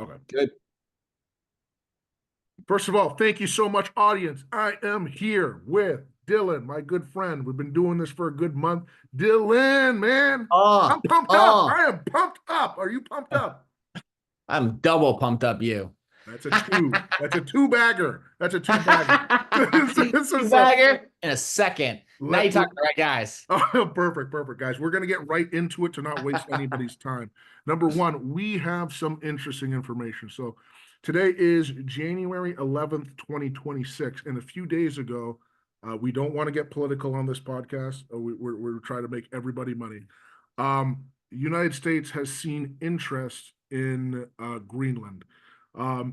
Okay. Good. First of all, thank you so much, audience. I am here with Dylan, my good friend. We've been doing this for a good month. Dylan, man, I'm pumped up. I am pumped up. Are you pumped up? I'm double pumped up, you. That's a two. That's a two-bagger. That's a two-bagger. Two-bagger in a second. Now you're talking to the right guys. Oh, perfect, guys. We're going to get right into it to not waste anybody's time. Number one, we have some interesting information. So today is January 11th, 2026. And a few days ago, we don't want to get political on this podcast. We're trying to make everybody money. United States has seen interest in Greenland. The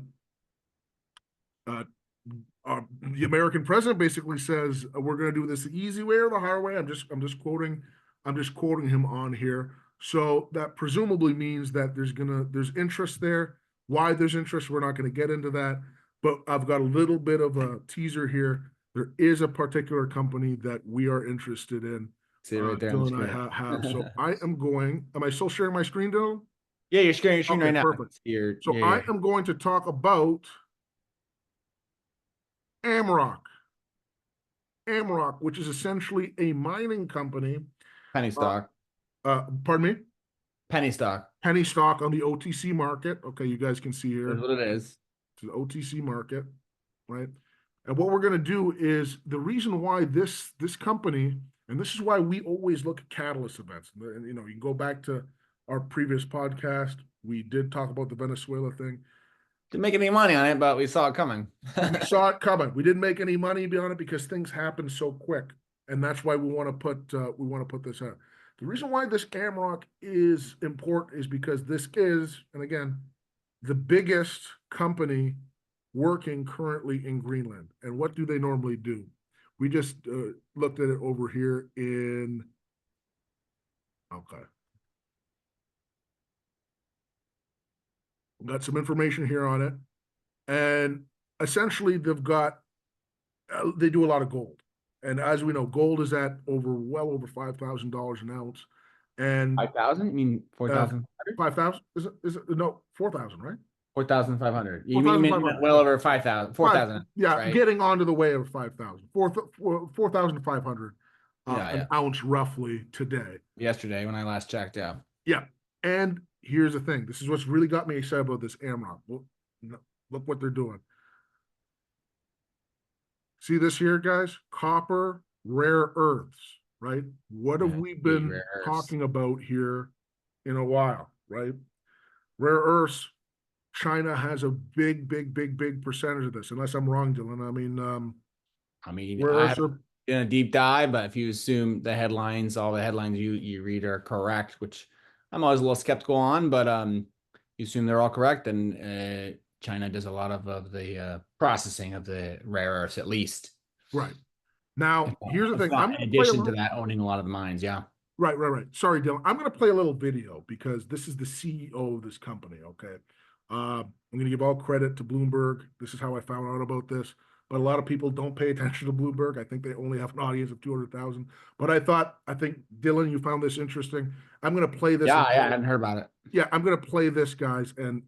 American president basically says we're going to do this the easy way or the hard way. I'm just quoting him on here. So that presumably means that there's interest there. Why there's interest, we're not going to get into that. But I've got a little bit of a teaser here. There is a particular company that we are interested in. See it right there. Dylan and I have. So I am going. Am I still sharing my screen, Dylan? Yeah, you're sharing your screen right now. Perfect. I am going to talk about Amaroq, which is essentially a mining company. Penny stock. Pardon me? Penny stock. Penny stock on the OTC market. Okay, you guys can see here. That's what it is. It's the OTC market, right? And what we're going to do is the reason why this company, and this is why we always look at catalyst events. And you can go back to our previous podcast. We did talk about the Venezuela thing. Didn't make any money on it, but we saw it coming. We saw it coming. We didn't make any money on it because things happen so quick, and that's why we want to put this out. The reason why this Amaroq is important is because this is, and again, the biggest company working currently in Greenland. And what do they normally do? We just looked at it over here in. Okay. Got some information here on it, and essentially they do a lot of gold, and as we know, gold is at well over $5,000 an ounce. And 5,000? You mean 4,000? 5,000? Is it no 4,000? Right? 4,500. You mean well over 5,000? 4,000. Yeah, right? Getting onto the way of 5,000. 4,500 an ounce roughly today. Yesterday when I last checked, yeah. Yeah, and here's the thing. This is what's really got me excited about this Amaroq. Look what they're doing. See this here, guys? Copper, rare earths, right? What have we been talking about here in a while, right? Rare earths, China has a big percentage of this, unless I'm wrong, Dylan. I haven't done a deep dive, but if you assume the headlines, all the headlines you read are correct, which I'm always a little skeptical on, but you assume they're all correct, and China does a lot of the processing of the rare earths, at least. Right. Now, here's the thing. In addition to that, owning a lot of the mines, yeah. Right. Sorry, Dylan. I'm going to play a little video because this is the CEO of this company, okay? I'm going to give all credit to Bloomberg. This is how I found out about this. But a lot of people don't pay attention to Bloomberg. I think they only have an audience of 200,000. But I think, Dylan, you found this interesting. I'm going to play this. Yeah, I hadn't heard about it. Yeah, I'm going to play this, guys, and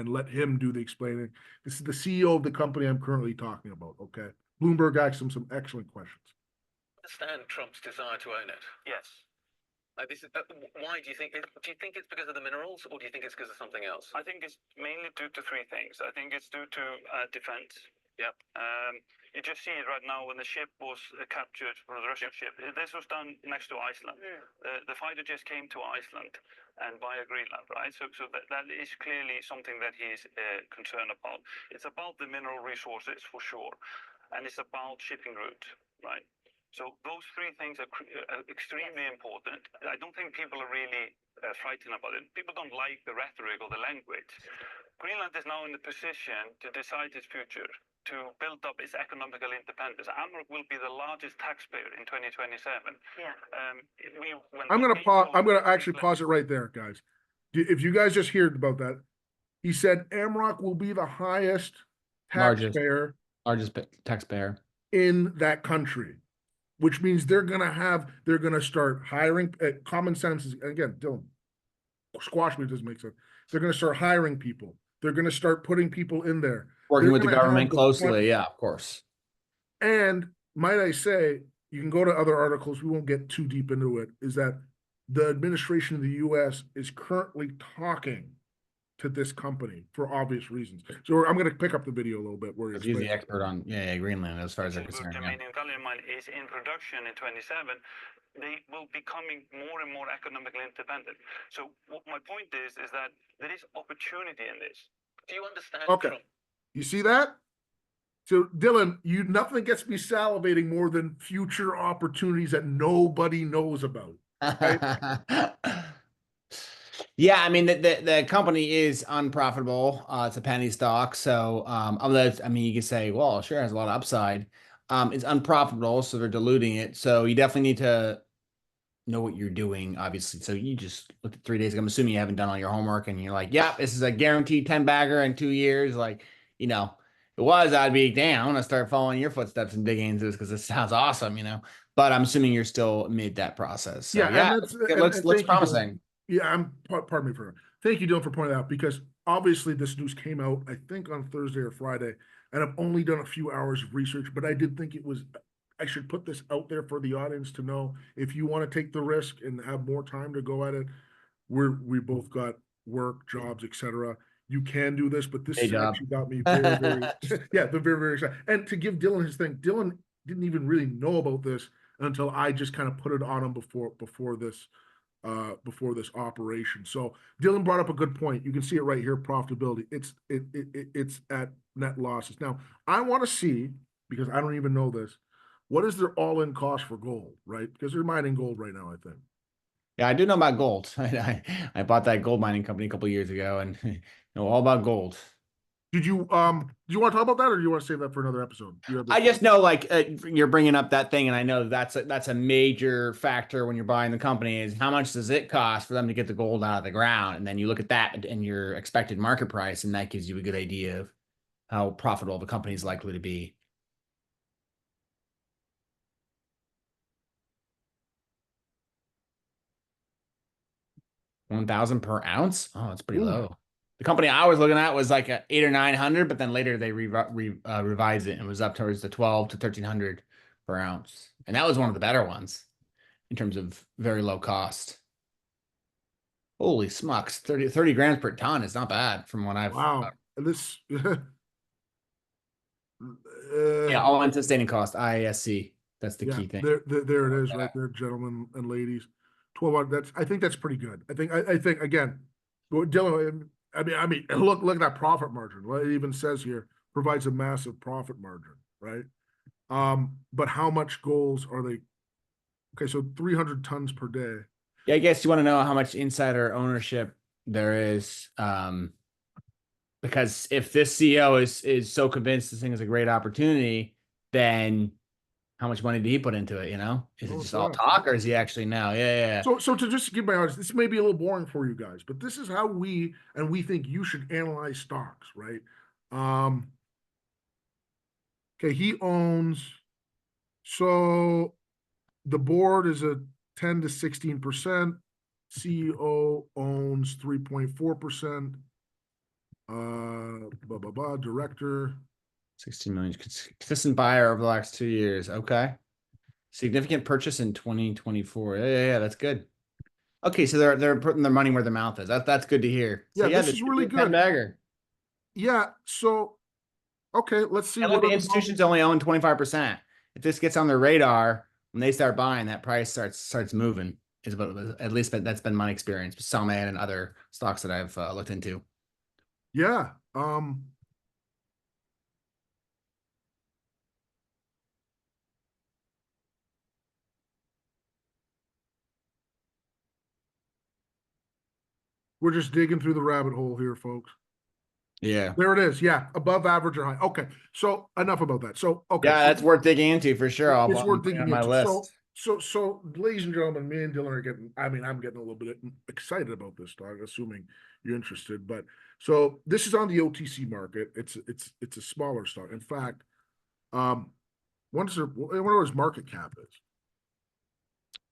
let him do the explaining. This is the CEO of the company I'm currently talking about, okay? Bloomberg asked him some excellent questions. Understand Trump's desire to own it? Yes. Why do you think? Do you think it's because of the minerals, or do you think it's because of something else? I think it's mainly due to three things. I think it's due to defense. Yep. You just see it right now when the ship was captured from the Russian ship. This was done next to Iceland. Yeah. The fighter just came to Iceland and via Greenland, right? So that is clearly something that he's concerned about. It's about the mineral resources for sure, and it's about shipping route, right? So those three things are extremely important. I don't think people are really frightened about it. People don't like the rhetoric or the language. Greenland is now in the position to decide its future, to build up its economical independence. Amaroq will be the largest taxpayer in 2027. Yeah. I'm going to actually pause it right there, guys. If you guys just heard about that, he said Amaroq will be the highest taxpayer, largest taxpayer in that country, which means they're going to start hiring. Common sense is, again, Dylan, squash me, it doesn't make sense. They're going to start hiring people. They're going to start putting people in there. Working They're with the gonna have government the closely. Yeah, of course. And might I say, you can go to other articles, we won't get too deep into it, is that the administration of the US is currently talking to this company for obvious reasons. So I'm going to pick up the video a little bit where He's the expert on Greenland as far as they're concerned. Germanium gallium mine is in production in 27. They will be becoming more and more economically independent. So my point is that there is opportunity in this. Do you understand? Okay. You see that? So Dylan, nothing gets me salivating more than future opportunities that nobody knows about. Right? Yeah, I mean the company is unprofitable. It's a penny stock, so I mean you could say, well, sure, it has a lot of upside. It's unprofitable, so they're diluting it. So you definitely need to know what you're doing, obviously. So you just looked at 3 days ago. I'm assuming you haven't done all your homework, and you're like, yeah, this is a guaranteed 10 bagger in 2 years. Like, if it was, I'd be damn, I'm gonna start following your footsteps and digging into this because this sounds awesome, But I'm assuming you're still mid that process. So yeah, it looks promising. Yeah, pardon me for thank you, Dylan, for pointing out, because obviously this news came out, I think, on Thursday or Friday, and I've only done a few hours of research, but I did think I should put this out there for the audience to know if you want to take the risk and have more time to go at it. We both got work, jobs, etc. You can do this, but this actually got me very, very, very, very excited. And to give Dylan his thing, Dylan didn't even really know about this until I just kind of put it on him before this operation. So Dylan brought up a good point. You can see it right here, profitability. It's at net losses. Now, I want to see, because I don't even know this, what is their all-in cost for gold, right? Because they're mining gold right now, I think. Yeah, I do know about gold. I bought that gold mining company a couple of years ago and know all about gold. Do you want to talk about that, or do you want to save that for another episode? I just know, like, you're bringing up that thing, and I know that's a major factor when you're buying the company is how much does it cost for them to get the gold out of the ground, and then you look at that and your expected market price, and that gives you a good idea of how profitable the company is likely to be. $1,000 per ounce? Oh, that's pretty low. The company I was looking at was like a 800 or 900, but then later they revised it and was up towards the 12 to 1300 per ounce. And that was one of the better ones in terms of very low cost. Holy smokes, 30 grams per ton is not bad from what I've. Wow. This. Yeah, all-in sustaining cost, IASC. That's the key thing. There it is, right there, gentlemen and ladies. 12. I think that's pretty good. I think again, Dylan. I mean, look at that profit margin. What it even says here provides a massive profit margin, right? But how much goals are they? Okay, so 300 tons per day. Yeah, I guess you want to know how much insider ownership there is. Because if this CEO is so convinced this thing is a great opportunity, then how much money did he put into it? Is it just all talk, or is he actually now? Yeah. So to just give my audience, this may be a little boring for you guys, but this is how we think you should analyze stocks, right? Okay, he owns. So the board is a 10 to 16%. CEO owns 3.4%. Director. 16 million. Consistent buyer over the last 2 years. Okay. Significant purchase in 2024. Yeah, that's good. Okay, so they're putting their money where their mouth is. That's good to hear. So, this is really good. Bagger. Yeah. So, okay, let's see. What the institutions only own 25%. If this gets on their radar, when they start buying, that price starts moving. Is about, at least that's been my experience with Salman and other stocks that I've looked into. Yeah. We're just digging through the rabbit hole here, folks. Yeah. There it is. Yeah. Above average or high. Okay. So enough about that. So, okay. Yeah, that's worth digging into for sure. It's worth digging on my into. list. So, ladies and gentlemen, me and Dylan are getting, I'm getting a little bit excited about this stock, assuming you're interested. But so this is on the OTC market. It's a smaller stock. In fact, what its market cap is?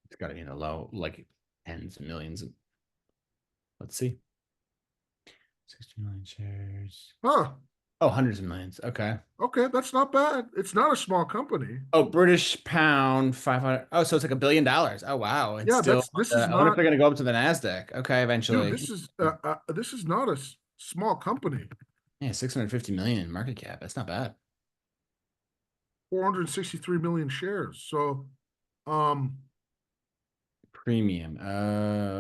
It's got to be in the low, like tens of millions. Let's see. 60 million shares. Huh. Oh, hundreds of millions. Okay. Okay, that's not bad. It's not a small company. Oh, British pound 500. Oh, so it's like $1 billion. Oh, wow. It's Yeah, still, this is I wonder if not, they're going to go up to the NASDAQ. Okay, dude, eventually. this is not a small company. Yeah, 650 million market cap. That's not bad. 463 million shares. So, um, Premium.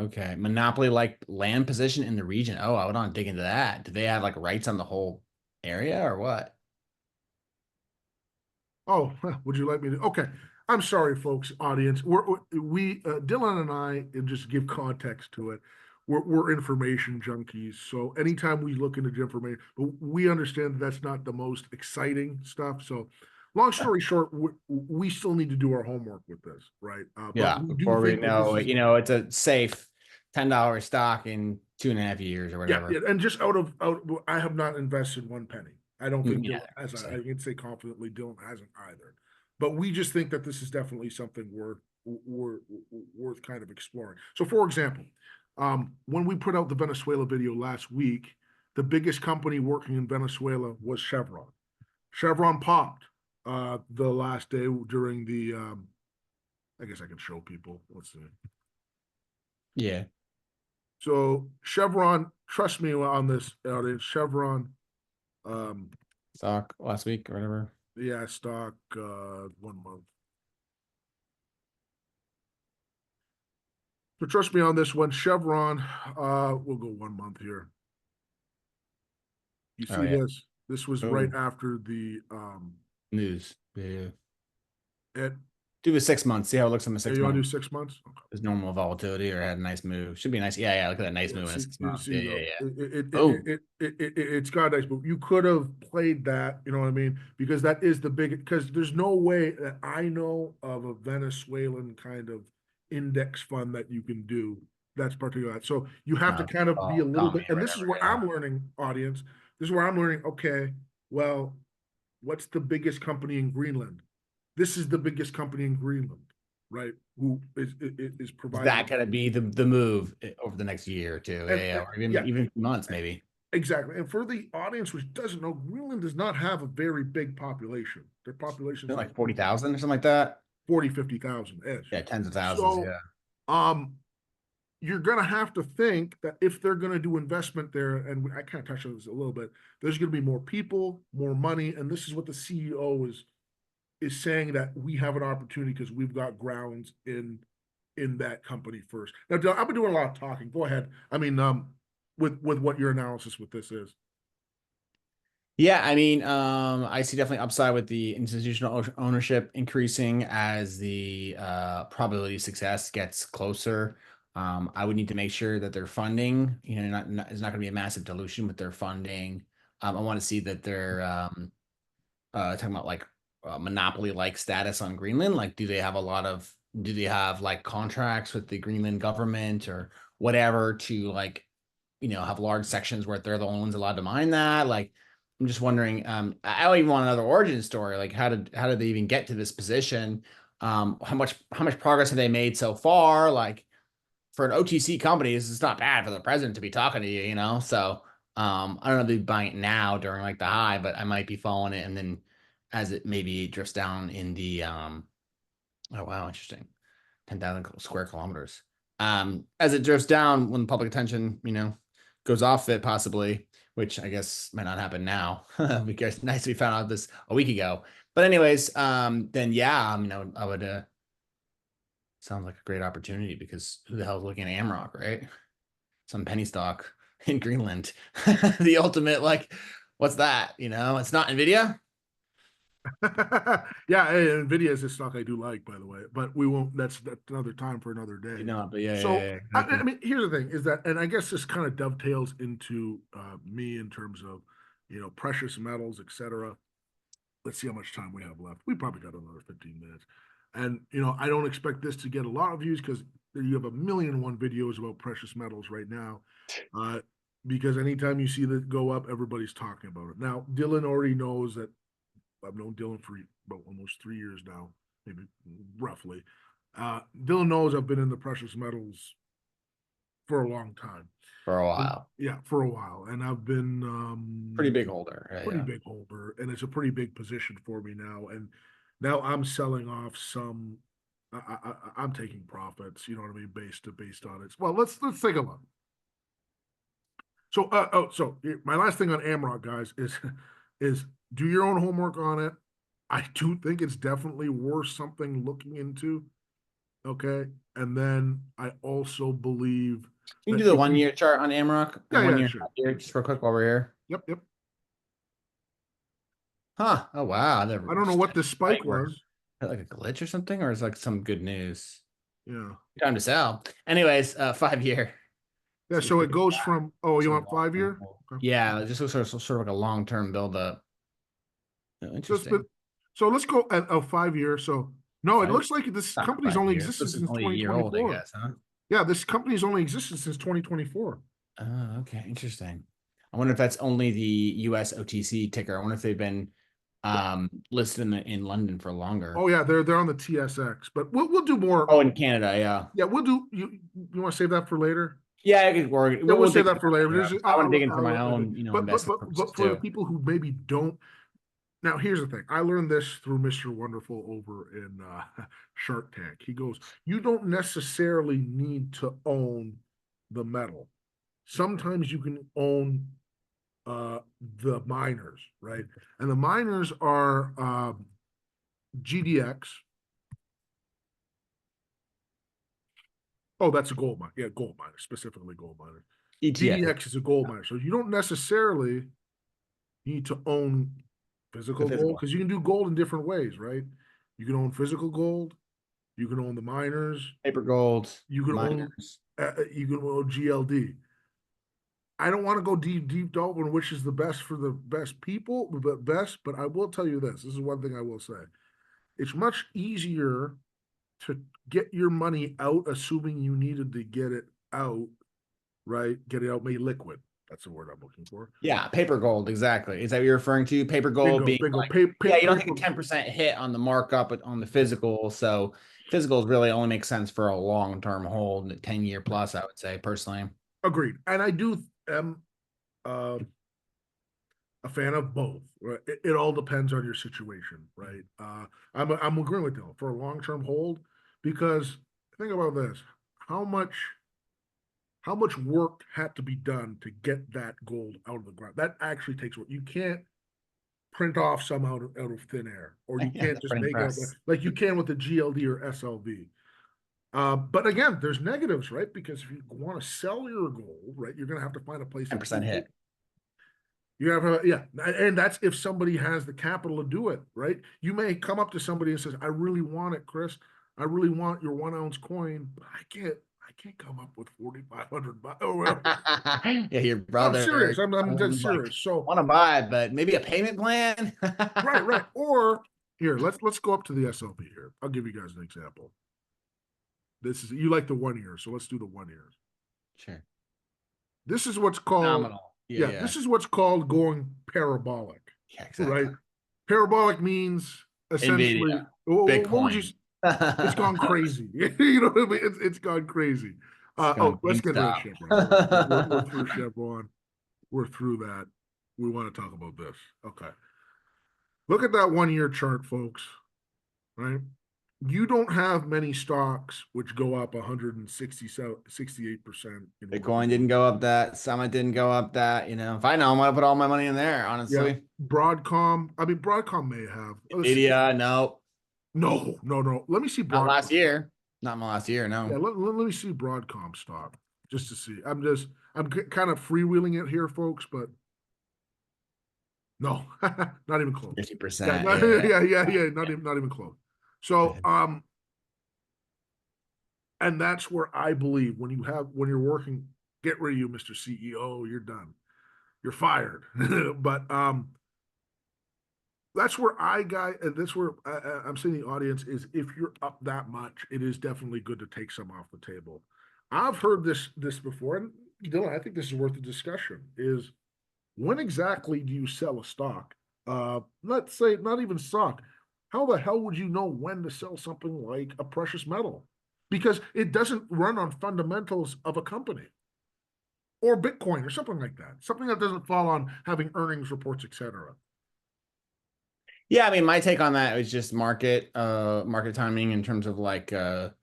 Okay. Monopoly like land position in the region. Oh, I would want to dig into that. Do they have like rights on the whole area or what? oh, would you like me to? Okay. I'm sorry, folks, audience. Dylan and I, and just give context to it, we're information junkies. So anytime we look into information, but we understand that that's not the most exciting stuff. So, long story short, we still need to do our homework with this, right? Yeah, But we do before we think that this know, is, it's a safe $10 stock in 2.5 years or yeah, whatever. yeah, and just I have not invested one penny. I don't think Yeah, Dylan has. I can say confidently Dylan hasn't either. But we just think that this is definitely something worth kind of exploring. So, for example, when we put out the Venezuela video last week, the biggest company working in Venezuela was Chevron. Chevron popped the last day during the. I guess I can show people. Let's see. Yeah. So Chevron, trust me on this audience. Chevron, Stock last week or whatever. yeah, stock 1 month. So trust me on this one. Chevron, we'll go 1 month here. You see Yeah. this? This was right after the News. Yeah. it. Do the 6 months. See how it looks in the 6 You want to months. do 6 months? Okay. There's normal volatility or had a nice move. Should be nice. Yeah. Look at that nice Yeah, move in see, 6 months. see, Yeah. it's got a nice move. You could have played that, you know what I mean? Because that is the big, because there's no way that I know of a Venezuelan kind of index fund that you can do that's particular. So you have to kind of be a little bit, and this is where I'm learning, audience. This is where I'm learning, okay, well, what's the biggest company in Greenland? This is the biggest company in Greenland, right? Who is providing. Is that going to be the move over the next year or two? Or even months, maybe. Exactly. And for the audience which doesn't know, Greenland does not have a very big population. Their population is like 40,000 or something like that. 40, 50,000 ish. Yeah, tens of thousands. So, you're going to have to think that if they're going to do investment there, and I kind of touched on this a little bit, there's going to be more people, more money, and this is what the CEO is saying, that we have an opportunity because we've got grounds in that company first. Now, I've been doing a lot of talking. Go ahead. I mean, with what your analysis with this is. Yeah, I mean, I see definitely upside with the institutional ownership increasing as the probability of success gets closer. I would need to make sure that their funding, is not going to be a massive dilution with their funding. I want to see that they're talking about like monopoly-like status on Greenland. Like, do they have like contracts with the Greenland government or whatever to like, have large sections where they're the only ones allowed to mine that? Like, I'm just wondering, I don't even want another origin story. Like, how did they even get to this position? How much progress have they made so far? Like, for an OTC company, this is not bad for the president to be talking to you, So, I don't know if they'd be buying it now during like the high, but I might be following it, and then as it maybe drifts down in the oh wow, interesting, 10,000 square kilometers. As it drifts down when public attention, goes off it possibly, which I guess might not happen now because nice we found out this a week ago. But anyways, then yeah, I would sounds like a great opportunity because who the hell is looking at Amaroq, right? Some penny stock in Greenland. The ultimate, like, what's that? It's not Nvidia. Yeah, Nvidia is a stock I do like, by the way, but we won't. That's another time for another day. But yeah. So Exactly. I mean, here's the thing: is that, and I guess this kind of dovetails into me in terms of precious metals, etc. Let's see how much time we have left. We probably got another 15 minutes, and I don't expect this to get a lot of views because you have 1,000,001 videos about precious metals right now. Because anytime you see that go up, everybody's talking about it. Now, Dylan already knows that. I've known Dylan for about almost 3 years now, maybe roughly. Dylan knows I've been in the precious metals for a long time. For a while. Yeah, for a while. And I've been pretty big holder. Pretty big holder. And it's a pretty big position for me now. And now I'm selling off some I'm taking profits, you know what I mean, based on it. Well, let's take a look. So so my last thing on Amaroq, guys, is do your own homework on it. I do think it's definitely worth something looking into. Okay. And then I also believe you do the 1 year chart on Amaroq. Yeah, sure. Just real quick while we're here. Yep. Huh. Oh wow. I don't know what the spike was. Like a glitch or something, or is like some good news? Yeah. Time to sell. Anyways, 5 year. Yeah, so it goes from you want 5 year? Okay. Yeah, it just looks sort of like a long-term build up. Oh, interesting. So let's go at a 5 year. So no, it looks like this company's only existed since 2024. I guess, huh? Yeah, this company's only existed since 2024. Oh, okay, interesting. I wonder if that's only the US OTC ticker. I wonder if they've been listed in London for longer. Oh yeah, they're on the TSX, but we'll do more. Oh, in Canada, yeah. Yeah, we'll do. You want to save that for later? Yeah, it could work. We'll save that for later. I want to dig into my own, but for the people who maybe don't. Now, here's the thing. I learned this through Mr. Wonderful over in Shark Tank. He goes, you don't necessarily need to own the metal. Sometimes you can own the miners, right? And the miners are GDX. Oh, that's a gold mine. Yeah, gold miner, specifically gold miner. ETF. GDX is a gold miner. So you don't necessarily need to own physical gold, because you can do gold in different ways, right? You can own physical gold, you can own the miners, paper gold, you can own GLD. I don't want to go deep on which is the best for the best people, but I will tell you this. This is one thing I will say. It's much easier to get your money out, assuming you needed to get it out, right? Get it out, made liquid. That's the word I'm looking for. Yeah, paper gold, exactly. Is that what you're referring to? Paper gold being like, yeah, you don't take a 10% hit on the markup on the physical. So physicals really only make sense for a long-term hold, 10-year plus, I would say, personally. Agreed. And I do am a fan of both. Right? It all depends on your situation, right? I'm agreeing with you for a long-term hold, because think about this: how much work had to be done to get that gold out of the ground? That actually takes work. You can't print off some out of thin air, or you can't just make it like you can with the GLD or SLV. But again, there's negatives, right? Because if you want to sell your gold, right, you're going to have to find a place. 10% hit. You have and that's if somebody has the capital to do it, right? You may come up to somebody and says, "I really want it, Chris. I really want your 1 ounce coin, but I can't come up with $4,500." Yeah, your brother. I'm serious. I'm dead serious. So want to buy it, but maybe a payment plan. right. Or here, let's go up to the SLB here. I'll give you guys an example. This is, you like the 1 year, so let's do the 1 year. Sure. This is what's called phenomenal. Yeah, this is what's called going parabolic. Yeah, exactly. Right. Parabolic means essentially Bitcoin. It's gone crazy. You know what I mean? It's gone crazy. Let's get rid of Chevron. We're through Chevron. We're through that. We want to talk about this. Okay. Look at that 1 year chart, folks. Right? You don't have many stocks which go up 168%. Bitcoin didn't go up that. Summit didn't go up that. If I know, I'm going to put all my money in there, honestly. Yeah. Broadcom may have. Nvidia, no. No. Let me see Broadcom. Not last year. Not my last year, no. Yeah, let me see Broadcom stock just to see. I'm kind of freewheeling it here, folks, but no, not even close. 50%. Yeah, not even close. So, and that's where I believe when you're working, get rid of you, Mr. CEO, you're done. You're fired. But that's where that's where I'm saying the audience is, if you're up that much, it is definitely good to take some off the table. I've heard this before, and Dylan, I think this is worth a discussion, is when exactly do you sell a stock? Let's say not even stock. How the hell would you know when to sell something like a precious metal? Because it doesn't run on fundamentals of a company. or Bitcoin or something like that. Something that doesn't fall on having earnings reports, etc. Yeah, I mean, my take on that is just market timing in terms of like overbought,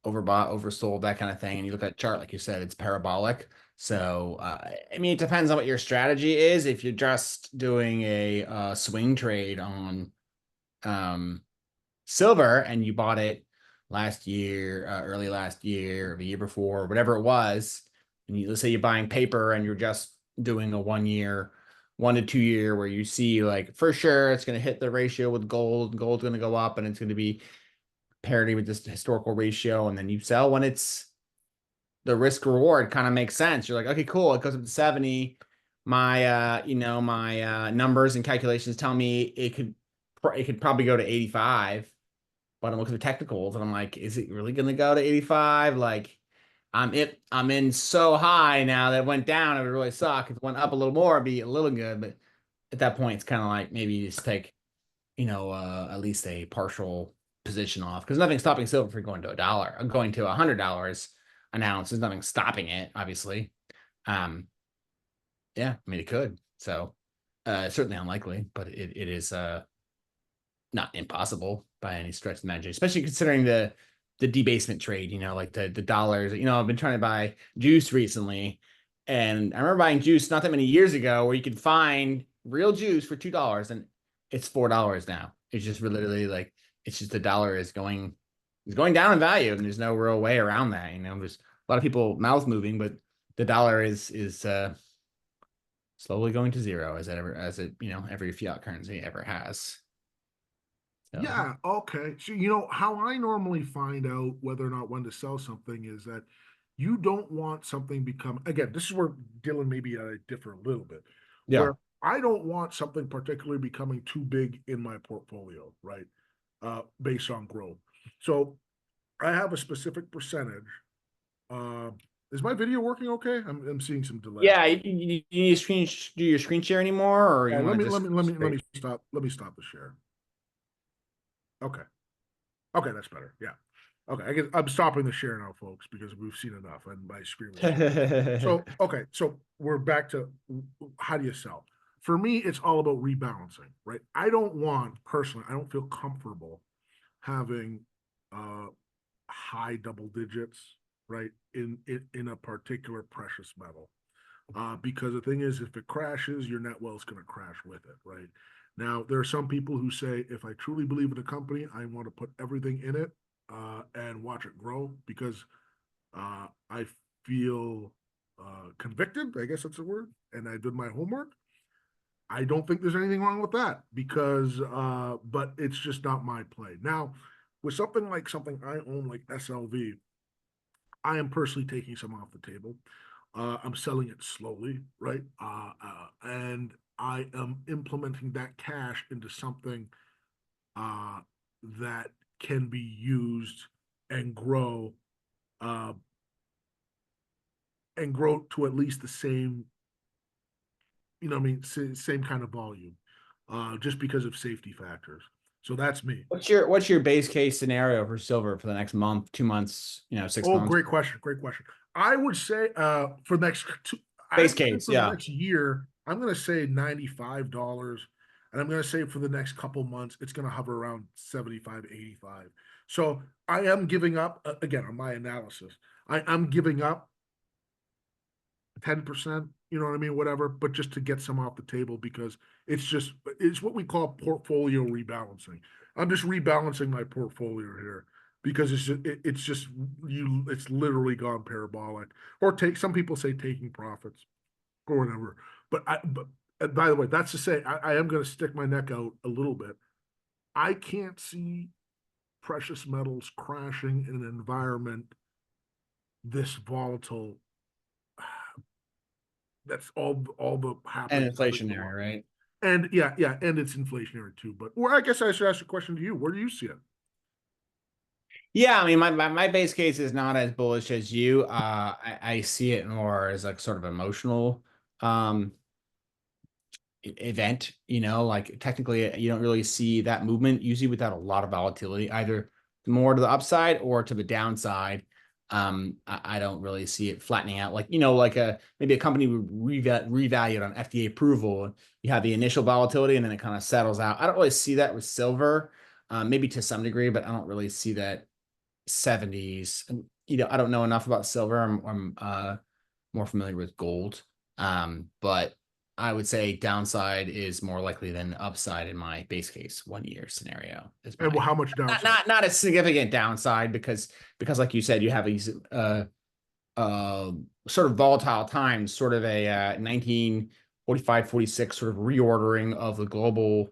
oversold, that kind of thing. And you look at the chart, like you said, it's parabolic. So, I mean, it depends on what your strategy is. If you're just doing a swing trade on silver and you bought it last year, early last year, or the year before, whatever it was, and let's say you're buying paper and you're just doing a 1 to 2 year where you see like for sure it's going to hit the ratio with gold, gold's going to go up and it's going to be parity with this historical ratio, and then you sell when it's the risk reward kind of makes sense. You're like, okay, cool, it goes up to 70. My my numbers and calculations tell me it could probably go to 85, but I'm looking at the technicals and I'm like, is it really gonna go to 85? Like I'm in so high now that it went down, it would really suck. If it went up a little more, it'd be a little good, but at that point it's kind of like maybe you just take at least a partial position off, because nothing's stopping silver from going to $1, going to $100 an ounce. There's nothing stopping it, obviously. Yeah, I mean it could. So certainly unlikely, but it is not impossible by any stretch of the imagination, especially considering the debasement trade, like the dollars. I've been trying to buy juice recently, and I remember buying juice not that many years ago where you could find real juice for $2 and it's $4 now. It's just literally like, it's just the dollar is going down in value, and there's no real way around that. There's a lot of people mouth moving, but the dollar is slowly going to zero as every fiat currency ever has. So. Yeah, okay. So how I normally find out whether or not when to sell something is that you don't want something again, this is where Dylan maybe I differ a little bit. Yeah. Where I don't want something particularly becoming too big in my portfolio, right? Based on growth. So I have a specific percentage. Is my video working okay? I'm seeing some delay. Yeah, you need to do your screen share anymore, or yeah, let me stop the share. Okay. Okay, that's better. Yeah. Okay, I'm stopping the share now, folks, because we've seen enough and my screen was so we're back to how do you sell? For me, it's all about rebalancing, right? I don't feel comfortable having high double digits, right, in a particular precious metal. Because the thing is, if it crashes, your net wealth is going to crash with it, right? Now, there are some people who say, if I truly believe in a company, I want to put everything in it and watch it grow, because I feel convicted, I guess that's the word, and I did my homework. I don't think there's anything wrong with that, because, but it's just not my play. Now, with something I own like SLV, I am personally taking some off the table. I'm selling it slowly, right? And I am implementing that cash into something that can be used and grow to at least the same, same kind of volume, just because of safety factors. So that's me. What's your base case scenario for silver for the next month, 2 months, 6 months? Great question. I would say for next base case, for the next year, I'm going to say $95, and I'm going to say for the next couple months, it's going to hover around 75, 85. So I am giving up again on my analysis. I'm giving up 10%, you know what I mean, whatever, but just to get some off the table, because it's what we call portfolio rebalancing. I'm just rebalancing my portfolio here, because it's literally gone parabolic, or some people say taking profits or whatever. But by the way, that's to say, I am going to stick my neck out a little bit. I can't see precious metals crashing in an environment this volatile. That's all the happening. And inflationary, right? And yeah, and it's inflationary too. But I guess I should ask a question to you. Where do you see it? Yeah, I mean, my base case is not as bullish as you. I see it more as like sort of emotional event, like technically you don't really see that movement usually without a lot of volatility, either more to the upside or to the downside. I don't really see it flattening out. Like, like maybe a company would revalue it on FDA approval. You have the initial volatility and then it kind of settles out. I don't really see that with silver, maybe to some degree, but I don't really see that 70s. And, I don't know enough about silver. I'm more familiar with gold. But I would say downside is more likely than upside in my base case 1 year scenario. And how much downside? Not a significant downside because like you said, you have these sort of volatile times, sort of a 1945, 46 sort of reordering of the global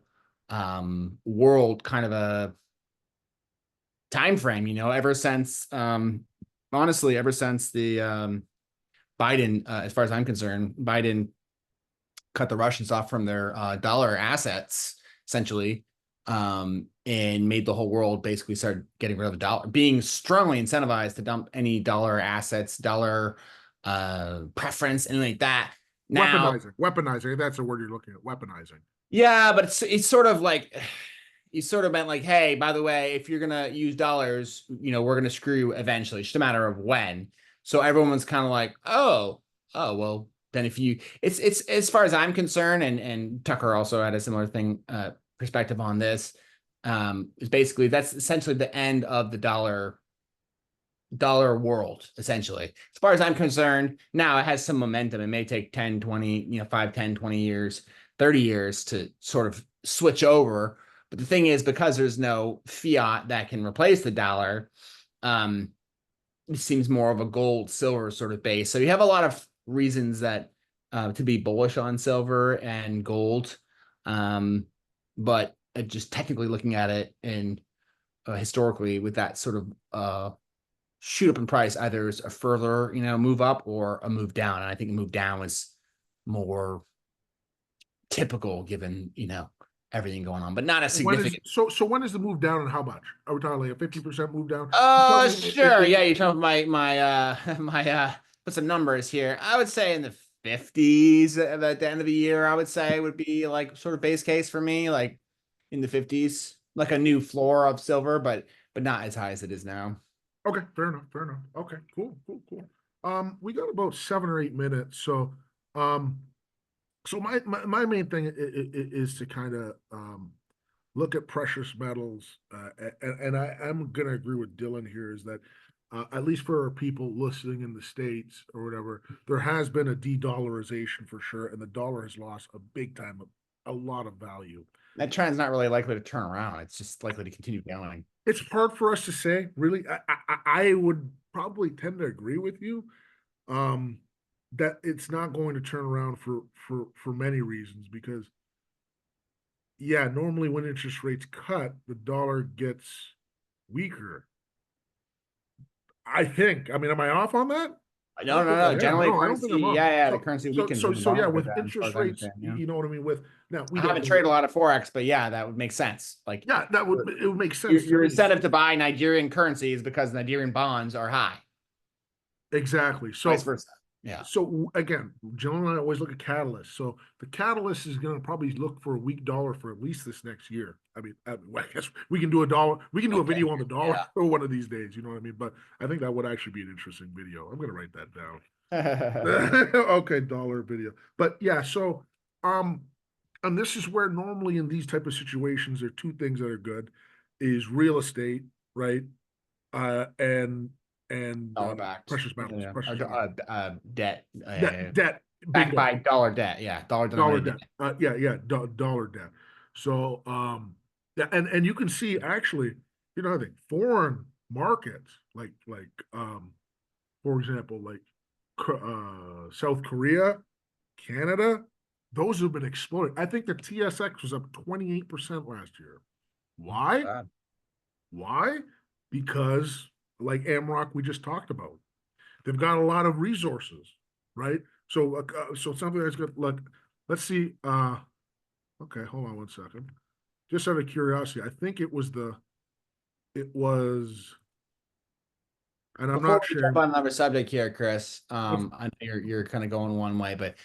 world, kind of a time frame, ever since honestly, ever since the Biden, as far as I'm concerned, Biden cut the Russians off from their dollar assets, essentially, and made the whole world basically start getting rid of the dollar, being strongly incentivized to dump any dollar assets, dollar preference, anything like that. Now, weaponizing. That's the word you're looking at. Weaponizing. Yeah, but it's sort of like, he sort of meant like, hey, by the way, if you're gonna use dollars, we're gonna screw you eventually. It's just a matter of when. So everyone's kind of like, oh, well, then if you, it's as far as I'm concerned, and Tucker also had a similar thing, perspective on this, is basically that's essentially the end of the dollar world, essentially. As far as I'm concerned, now it has some momentum. It may take 10, 20, 5, 10, 20 years, 30 years to sort of switch over. But the thing is, because there's no fiat that can replace the dollar, it seems more of a gold silver sort of base. So you have a lot of reasons that to be bullish on silver and gold. But just technically looking at it and historically with that sort of shoot up in price, either is a further, move up or a move down. And I think a move down was more typical given, everything going on, but not as significant. So when is the move down and how much? Are we talking like a 50% move down? Sure. Yeah, you're talking my put some numbers here. I would say in the 50s at the end of the year, I would say would be like sort of base case for me, like in the 50s, like a new floor of silver, but not as high as it is now. Okay, fair enough. Okay, cool. We got about 7 or 8 minutes. So so my main thing is to kind of look at precious metals, and I'm going to agree with Dylan here is that at least for people listening in the States or whatever, there has been a de-dollarization for sure, and the dollar has lost a big time, a lot of value. That trend's not really likely to turn around. It's just likely to continue going. It's hard for us to say, really. I would probably tend to agree with you. That it's not going to turn around for many reasons, because normally when interest rates cut, the dollar gets weaker. I think. I mean, am I off on that? No. Generally, currency, the currency weakens. So with interest rates, you know what I mean. With now, we haven't traded a lot of forex, but that would make sense. Like, it would make sense. Your incentive to buy Nigerian currency is because Nigerian bonds are high. Exactly. So vice versa. Yeah. So again, John and I always look at catalysts. So the catalyst is going to probably look for a weak dollar for at least this next year. I guess we can do a dollar. We can do a video on the dollar for one of these days. You know what I mean? But I think that would actually be an interesting video. I'm going to write that down. Okay, dollar video. But so and this is where normally in these type of situations, there are two things that are good: is real estate, right? And precious metals, debt, debt backed by dollar debt, dollar debt, dollar debt. So, and you can see actually, I think foreign markets like for example, like South Korea, Canada, those have been exploding. I think the TSX was up 28% last year. Why? Why? Because like Amaroq we just talked about, they've got a lot of resources, right? So something that's good. Like, let's see. Okay, hold on 1 second. Just out of curiosity, I think it was, and I'm not sure. Jump on another subject here, Chris. I know you're kind of going one way, but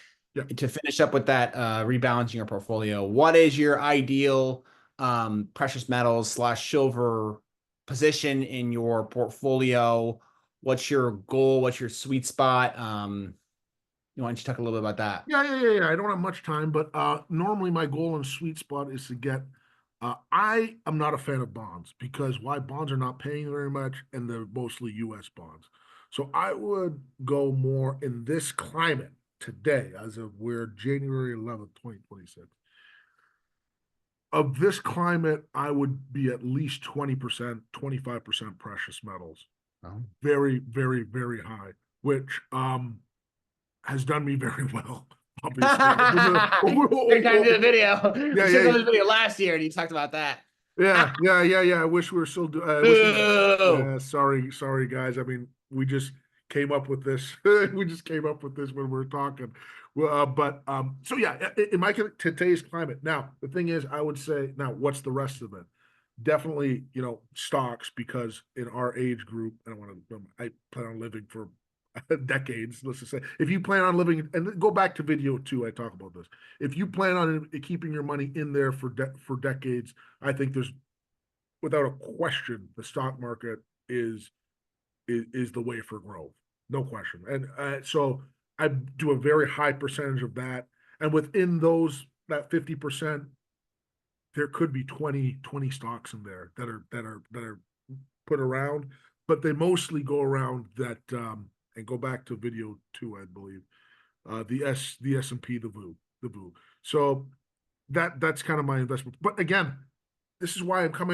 to finish up with that, rebalancing your portfolio, what is your ideal precious metals / silver position in your portfolio? what's your goal? What's your sweet spot? Why don't you talk a little bit about that? Yeah. I don't have much time, but normally my goal and sweet spot is to get. I am not a fan of bonds because why bonds are not paying very much and they're mostly U.S. bonds. So I would go more in this climate today, as of we're January 11th, 2026. Of this climate, I would be at least 20%, 25% precious metals. Oh. Very, very, very high, which has done me very well. Obviously, Every time you did a video, yeah, you did a video last year, and you talked about that. Yeah. I wish we were still doing. Sorry, guys. I mean, we just came up with this. We just came up with this when we were talking. Well, so yeah, in my today's climate. Now, the thing is, I would say, now, what's the rest of it? Definitely, stocks, because in our age group, I plan on living for decades. Let's just say, if you plan on living, and go back to video 2, I talk about this. If you plan on keeping your money in there for decades, I think there's, without a question, the stock market is the way for growth, no question. And so I do a very high percentage of that, and within that 50%, there could be 20 stocks in there that are put around, but they mostly go around that. And go back to video 2, I believe, the S&P, the VU. So that's kind of my investment. But again, this is why I'm coming